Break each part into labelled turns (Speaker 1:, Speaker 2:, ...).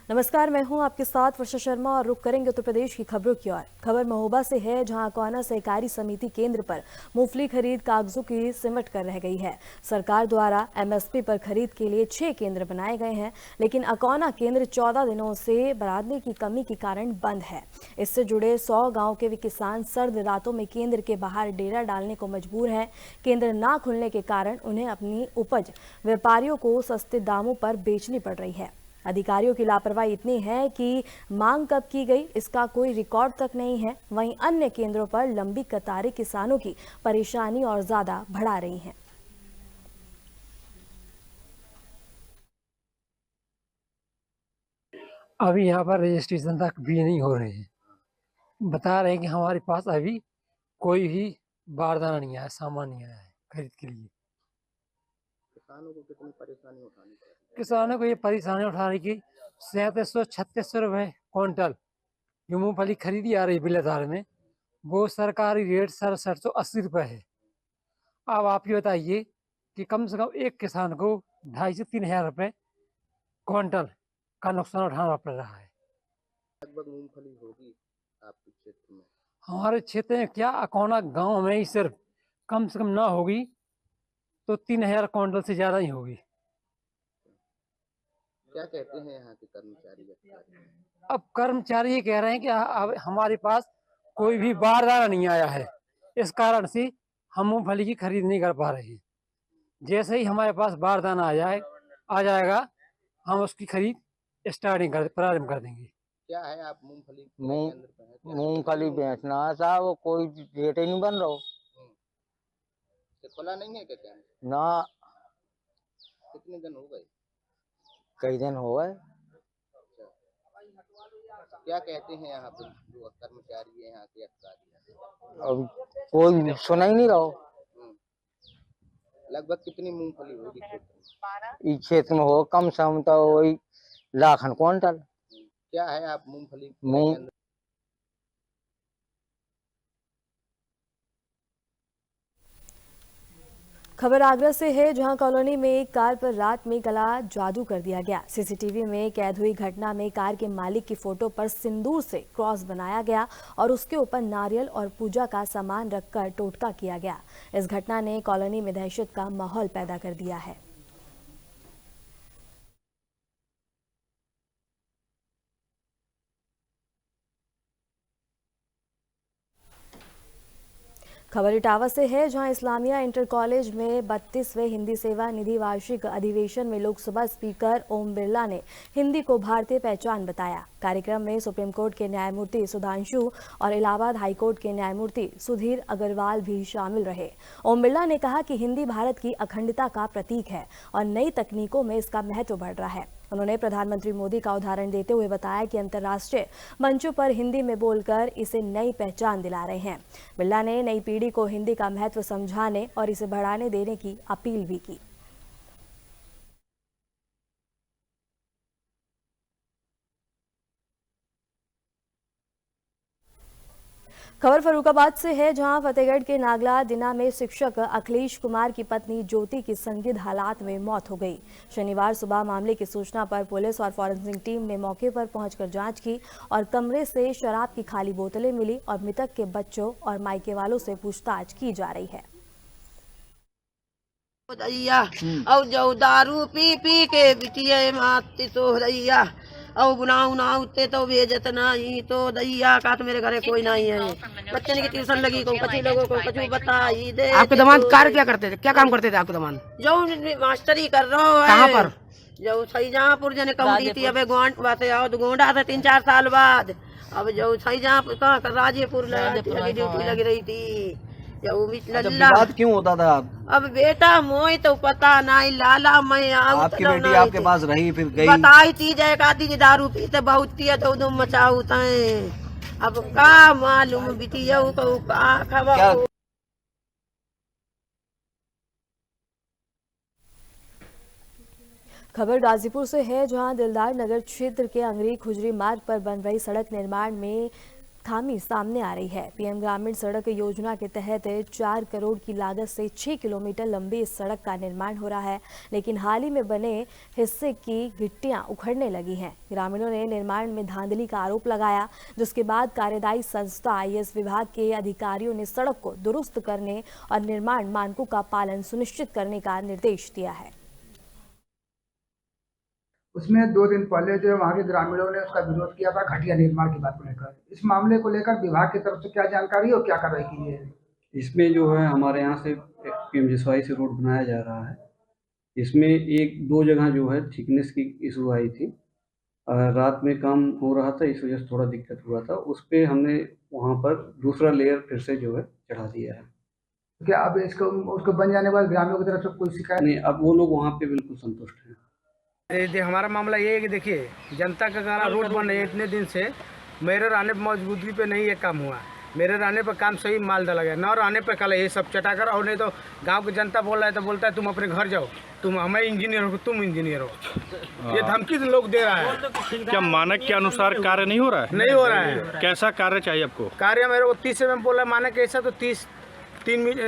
Speaker 1: नमस्कार, मैं हूं आपके साथ वर्षा शर्मा और रुक करेंगे उत्तर प्रदेश की खबरों की ओर। खबर महोबा से है, जहां अकौना सहकारी समिति केंद्र पर मूंगफली खरीद कागजों की सिमट कर रह गई है। सरकार द्वारा एमएसपी पर खरीद के लिए 6 केंद्र बनाए गए हैं, लेकिन अकौना केंद्र 14 दिनों से बरादरी की कमी के कारण बंद है। इससे जुड़े 100 गाँव के भी किसान सर्द रातों में केंद्र के बाहर डेरा डालने को मजबूर है। केंद्र न खुलने के कारण उन्हें अपनी उपज व्यापारियों को सस्ते दामों पर बेचनी पड़ रही है। अधिकारियों की लापरवाही इतनी है कि मांग कब की गई इसका कोई रिकॉर्ड तक नहीं है। वहीं अन्य केंद्रों पर लंबी कतारें किसानों की परेशानी और ज्यादा बढ़ा रही हैं।
Speaker 2: अभी यहाँ पर रजिस्ट्रेशन तक भी नहीं हो रहे हैं। बता रहे हैं कि हमारे पास अभी कोई भी बारदाना नहीं आया, सामान नहीं आया है खरीद के लिए।
Speaker 3: किसानों को कितनी परेशानी उठानी पड़ रही है?
Speaker 2: किसानों को ये परेशानी उठा रही कि 3700-3600 रुपये क्विंटल जो मूंगफली खरीदी आ रही बिल्लाधार में, वो सरकारी रेट 6780 रुपये है। अब आप ये बताइए कि कम से कम एक किसान को 2500 से 3000 रुपये क्विंटल का नुकसान उठाना पड़ रहा है।
Speaker 3: लगभग मूंगफली होगी आपके क्षेत्र में?
Speaker 2: हमारे क्षेत्र में क्या, अकौना गांव में ही सिर्फ कम से कम ना होगी तो 3000 क्विंटल से ज्यादा ही होगी।
Speaker 3: क्या कहते हैं यहाँ के कर्मचारी अधिकारी?
Speaker 2: अब कर्मचारी ये कह रहे हैं कि अब हमारे पास कोई भी बारदाना नहीं आया है, इस कारण से हम मूंगफली की खरीद नहीं कर पा रहे हैं। जैसे ही हमारे पास बारदाना आ जाएगा, हम उसकी खरीद प्रारंभ कर देंगे।
Speaker 3: क्या है, आप मूंगफली केंद्र पे हैं?
Speaker 4: मूंगफली बेचना है साहब, कोई रेट ही नहीं बन रहा।
Speaker 3: ये खुला नहीं है क्या केंद्र?
Speaker 4: ना,
Speaker 3: कितने दिन हो गए?
Speaker 4: कई दिन हो गए।
Speaker 3: क्या कहते हैं यहाँ पे जो कर्मचारी है, यहाँ के अधिकारी?
Speaker 4: अब कोई सुना ही नहीं रहा।
Speaker 3: लगभग कितनी मूंगफली होगी क्षेत्र में?
Speaker 4: इस क्षेत्र में हो कम से कम तो वही लाखन क्विंटल।
Speaker 3: क्या है, आप मूंगफली
Speaker 4: मूंग
Speaker 3: केंद्र?
Speaker 1: खबर आगरा से है, जहां कॉलोनी में एक कार पर रात में काला जादू कर दिया गया। सीसीटीवी में कैद हुई घटना में कार के मालिक की फोटो पर सिंदूर से क्रॉस बनाया गया और उसके ऊपर नारियल और पूजा का सामान रखकर टोटका किया गया। इस घटना ने कॉलोनी में दहशत का माहौल पैदा कर दिया है। खबर इटावा से है, जहां इस्लामिया इंटर कॉलेज में 32वें हिंदी सेवा निधि वार्षिक अधिवेशन में लोकसभा स्पीकर ओम बिरला ने हिंदी को भारतीय पहचान बताया। कार्यक्रम में सुप्रीम कोर्ट के न्यायमूर्ति सुधांशु और इलाहाबाद हाईकोर्ट के न्यायमूर्ति सुधीर अग्रवाल भी शामिल रहे। ओम बिरला ने कहा कि हिंदी भारत की अखंडता का प्रतीक है और नई तकनीकों में इसका महत्व बढ़ रहा है। उन्होंने प्रधानमंत्री मोदी का उदाहरण देते हुए बताया कि अंतर्राष्ट्रीय मंचों पर हिंदी में बोलकर इसे नई पहचान दिला रहे हैं। बिरला ने नई पीढ़ी को हिंदी का महत्व समझाने और इसे बढ़ाने देने की अपील भी की। खबर फर्रुखाबाद से है, जहां फतेहगढ़ के नागला दिना में शिक्षक अखिलेश कुमार की पत्नी ज्योति की संदिग्ध हालात में मौत हो गई। शनिवार सुबह मामले की सूचना पर पुलिस और फॉरेंसिक टीम ने मौके पर पहुंचकर जांच की और कमरे से शराब की खाली बोतलें मिली और मृतक के बच्चों और मायके वालों से पूछताछ की जा रही है।
Speaker 5: और जो दारू पी पी के बिटिया माती तो दैया और बुनाऊ नाउते तो भेजत नहीं तो दैया का तो मेरे घरे कोई नहीं है। बच्चे की ट्यूशन लगी को कछु लोगों को कछु बताई दे।
Speaker 6: आपके दामाद कार्य क्या करते थे, क्या काम करते थे आपके दामाद?
Speaker 5: जो मास्टरी कर रहा है।
Speaker 6: कहाँ पर?
Speaker 5: जो सहीजहाँपुर जने कम दी थी, अबे बात आओ तो गोंडा था 3-4 साल बाद। अब जो सहीजहाँपुर कहाँ राजेपुर ड्यूटी लगी रही थी।
Speaker 4: विवाद क्यों होता था?
Speaker 5: अब बेटा मोई तो पता नहीं, लाला मैं
Speaker 4: आपकी बेटी आपके पास रही फिर गई?
Speaker 5: बताई चीज है, आदि की दारू पीते बहुत पिया तो उदम मचाऊता है। अब का मालूम बिटिया को का खबर।
Speaker 1: खबर गाजीपुर से है, जहां दिलदार नगर क्षेत्र के अंगरी खुजरी मार्ग पर बन रही सड़क निर्माण में खामी सामने आ रही है। पीएम ग्रामीण सड़क योजना के तहत 4 करोड़ की लागत से 6 किलोमीटर लंबी इस सड़क का निर्माण हो रहा है, लेकिन हाल ही में बने हिस्से की गिट्टियां उखड़ने लगी हैं। ग्रामीणों ने निर्माण में धांधली का आरोप लगाया, जिसके बाद कार्यदायी संस्था आईएएस विभाग के अधिकारियों ने सड़क को दुरुस्त करने और निर्माण मानकों का पालन सुनिश्चित करने का निर्देश दिया है।
Speaker 7: उसमें 2 दिन पहले जो है वहाँ के ग्रामीणों ने उसका विरोध किया था घटिया निर्माण की बात को लेकर। इस मामले को लेकर विभाग की तरफ से क्या जानकारी और क्या कार्रवाई की है?
Speaker 8: इसमें जो है हमारे यहाँ से पीएमजीएसवाई से रोड बनाया जा रहा है। इसमें 1-2 जगह जो है थिकनेस की इशू आई थी। रात में काम हो रहा था, इस वजह से थोड़ा दिक्कत हुआ था। उस पे हमने वहाँ पर दूसरा लेयर फिर से जो है चढ़ा दिया है।
Speaker 7: क्या अब उसको बन जाने के बाद ग्रामीणों की तरफ से कोई शिकायत
Speaker 8: नहीं, अब वो लोग वहाँ पे बिल्कुल संतुष्ट हैं।
Speaker 9: हमारा मामला ये है कि देखिए, जनता का गाना रोड बन रही है इतने दिन से, मेरे रहने पर मौजूदगी पे नहीं ये काम हुआ। मेरे रहने पर काम सही माल डाला गया, न रहने पर कल ये सब चटा कर, और नहीं तो गांव की जनता बोल रहा है तो बोलता है तुम अपने घर जाओ, तुम हमें इंजीनियर हो, तुम इंजीनियर हो। ये धमकी लोग दे रहा है।
Speaker 10: क्या मानक के अनुसार कार्य नहीं हो रहा है?
Speaker 9: नहीं हो रहा है।
Speaker 10: कैसा कार्य चाहिए आपको?
Speaker 9: कार्य मेरे को 30 mm बोला, मानक ऐसा तो 30 मिली,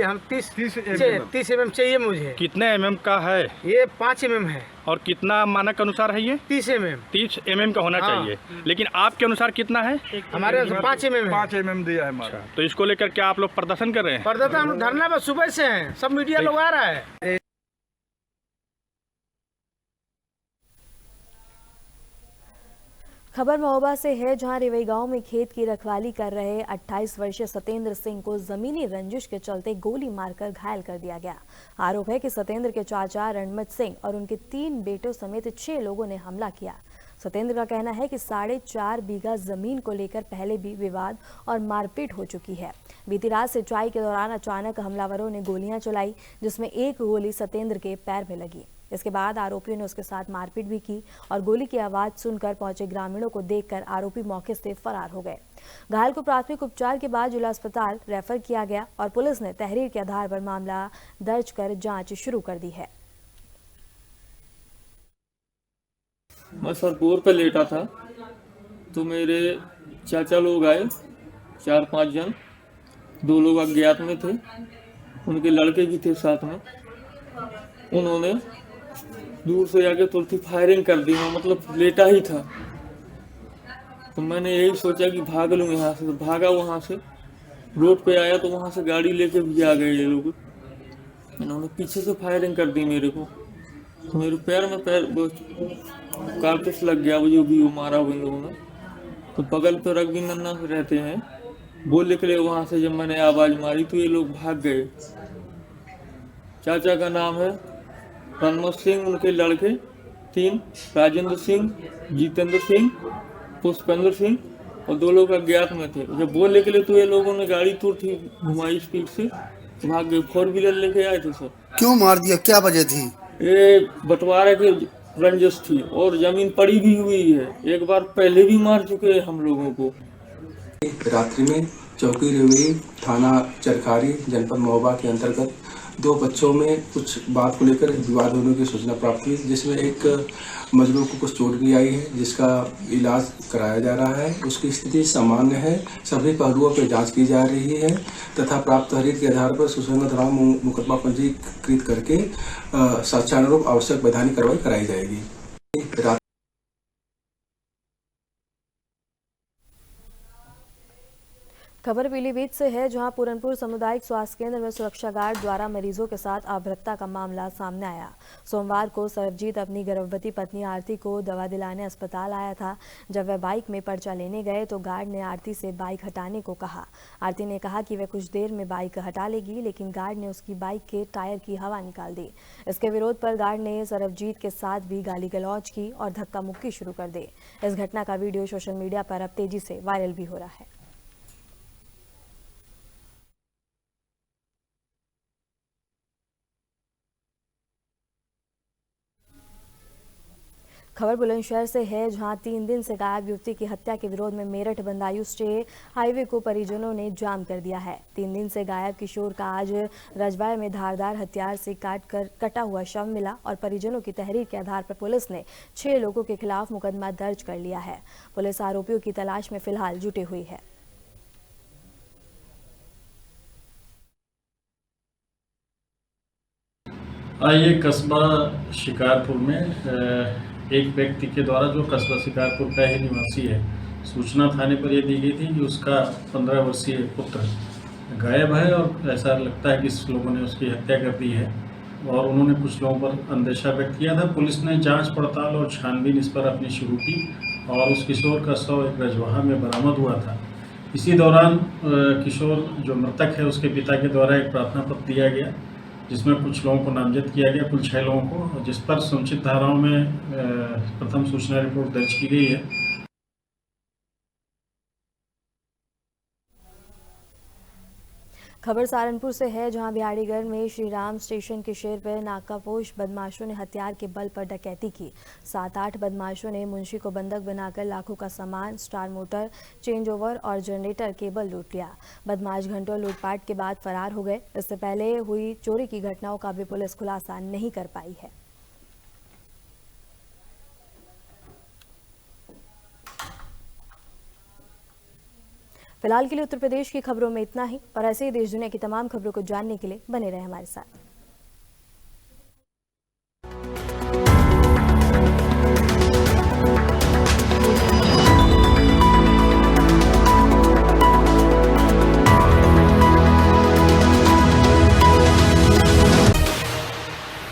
Speaker 9: हम 30 mm चाहिए मुझे।
Speaker 10: कितने mm का है?
Speaker 9: ये 5 mm है।
Speaker 10: और कितना मानक के अनुसार है ये?
Speaker 9: 30 mm।
Speaker 10: 30 mm का होना चाहिए, लेकिन आपके अनुसार कितना है?
Speaker 9: हमारे 5 mm है।
Speaker 10: 5 mm दिया है हमारा। तो इसको लेकर क्या आप लोग प्रदर्शन कर रहे हैं?
Speaker 9: प्रदर्शन हम धरना पर सुबह से हैं, सब मीडिया लोग आ रहा है।
Speaker 1: खबर महोबा से है, जहां रेवई गांव में खेत की रखवाली कर रहे 28 वर्षीय सतेंद्र सिंह को जमीनी रंजिश के चलते गोली मारकर घायल कर दिया गया। आरोप है कि सतेंद्र के चाचा रणमत सिंह और उनके 3 बेटों समेत 6 लोगों ने हमला किया। सतेंद्र का कहना है कि 4.5 बीघा जमीन को लेकर पहले भी विवाद और मारपीट हो चुकी है। बीती रात सिंचाई के दौरान अचानक हमलावरों ने गोलियां चलाई, जिसमें एक गोली सतेंद्र के पैर में लगी। इसके बाद आरोपियों ने उसके साथ मारपीट भी की और गोली की आवाज सुनकर पहुंचे ग्रामीणों को देखकर आरोपी मौके से फरार हो गए। घायल को प्राथमिक उपचार के बाद जिला अस्पताल रेफर किया गया और पुलिस ने तहरीर के आधार पर मामला दर्ज कर जांच शुरू कर दी है।
Speaker 11: मैं सरपुर पे लेटा था तो मेरे चाचा लोग आए, 4-5 जन, 2 लोग अज्ञात में थे, उनके लड़के भी थे साथ में। उन्होंने दूर से जाके तुरंत फायरिंग कर दी। मतलब लेटा ही था तो मैंने यही सोचा कि भाग लूँ यहाँ से, तो भागा। वहाँ से रोड पे आया तो वहाँ से गाड़ी लेके भी आ गए ये लोग। इन्होंने पीछे से फायरिंग कर दी मेरे को, तो मेरे पैर में कारतूस लग गया, वो जो भी वो मारा हुआ इन लोगों ने। तो बगल पे रघुवीर नन्ना रहते हैं, वो निकले वहाँ से। जब मैंने आवाज़ मारी तो ये लोग भाग गए। चाचा का नाम है रणमत सिंह, उनके लड़के 3, राजेंद्र सिंह, जितेंद्र सिंह, पुष्पेंद्र सिंह, और 2 लोग अज्ञात में थे। जब वो निकले तो ये लोगों ने गाड़ी तुरंत घुमाई स्पीड से, भाग गए। 4 व्हीलर लेके आए थे सर।
Speaker 12: क्यों मार दिया, क्या वजह थी?
Speaker 11: ये बंटवारे की रंजिश थी और जमीन पड़ी भी हुई है। एक बार पहले भी मार चुके हैं हम लोगों को।
Speaker 13: रात्रि में चौकी रेवई थाना चरखारी जनपद महोबा के अंतर्गत 2 बच्चों में कुछ बात को लेकर विवाद होने की सूचना प्राप्त हुई, जिसमें एक मजलूम को कुछ चोट भी आई है, जिसका इलाज कराया जा रहा है। उसकी स्थिति सामान्य है। सभी पहलुओं पर जांच की जा रही है तथा प्राप्त तहरीर के आधार पर सुसंगत राम मुकदमा पंजीकृत करके साक्ष्यानुरूप आवश्यक वैधानिक कार्रवाई कराई जाएगी।
Speaker 1: खबर पीलीभीत से है, जहां पूरनपुर सामुदायिक स्वास्थ्य केंद्र में सुरक्षा गार्ड द्वारा मरीजों के साथ अभद्रता का मामला सामने आया। सोमवार को सरबजीत अपनी गर्भवती पत्नी आरती को दवा दिलाने अस्पताल आया था। जब वह बाइक में पर्चा लेने गए तो गार्ड ने आरती से बाइक हटाने को कहा। आरती ने कहा कि वह कुछ देर में बाइक हटा लेगी, लेकिन गार्ड ने उसकी बाइक के टायर की हवा निकाल दी। इसके विरोध पर गार्ड ने सरबजीत के साथ भी गाली गलौज की और धक्का मुक्की शुरू कर दी। इस घटना का वीडियो सोशल मीडिया पर अब तेजी से वायरल भी हो रहा है। खबर बुलंदशहर से है, जहां 3 दिन से गायब युवती की हत्या के विरोध में मेरठ बदायूं स्टे हाईवे को परिजनों ने जाम कर दिया है। 3 दिन से गायब किशोर का आज रजवाड़े में धारदार हथियार से कटा हुआ शव मिला और परिजनों की तहरीर के आधार पर पुलिस ने 6 लोगों के खिलाफ मुकदमा दर्ज कर लिया है। पुलिस आरोपियों की तलाश में फिलहाल जुटी हुई है।
Speaker 12: ये कस्बा शिकारपुर में एक व्यक्ति के द्वारा, जो कस्बा शिकारपुर का ही निवासी है, सूचना थाने पर यह दी गई थी कि उसका 15 वर्षीय पुत्र गायब है और ऐसा लगता है कि लोगों ने उसकी हत्या कर दी है और उन्होंने कुछ लोगों पर अंदेशा व्यक्त किया था। पुलिस ने जांच पड़ताल और छानबीन इस पर अपनी शुरू की और उस किशोर का शव एक रजवाहा में बरामद हुआ था। इसी दौरान किशोर जो मृतक है उसके पिता के द्वारा एक प्रार्थना पत्र दिया गया, जिसमें कुछ लोगों को नामजद किया गया, कुल 6 लोगों को, जिस पर समुचित धाराओं में प्रथम सूचना रिपोर्ट दर्ज की गई है।
Speaker 1: खबर सहारनपुर से है, जहां बिहाड़ीगढ़ में श्री राम स्टेशन के शेर पर नाकापोश बदमाशों ने हथियार के बल पर डकैती की। 7-8 बदमाशों ने मुंशी को बंधक बनाकर लाखों का सामान, स्टार मोटर, चेंज ओवर और जनरेटर केबल लूट लिया। बदमाश घंटों लूटपाट के बाद फरार हो गए। इससे पहले हुई चोरी की घटनाओं का भी पुलिस खुलासा नहीं कर पाई है। फिलहाल के लिए उत्तर प्रदेश की खबरों में इतना ही, और ऐसे ही देश दुनिया की तमाम खबरों को जानने के लिए बने रहें हमारे साथ।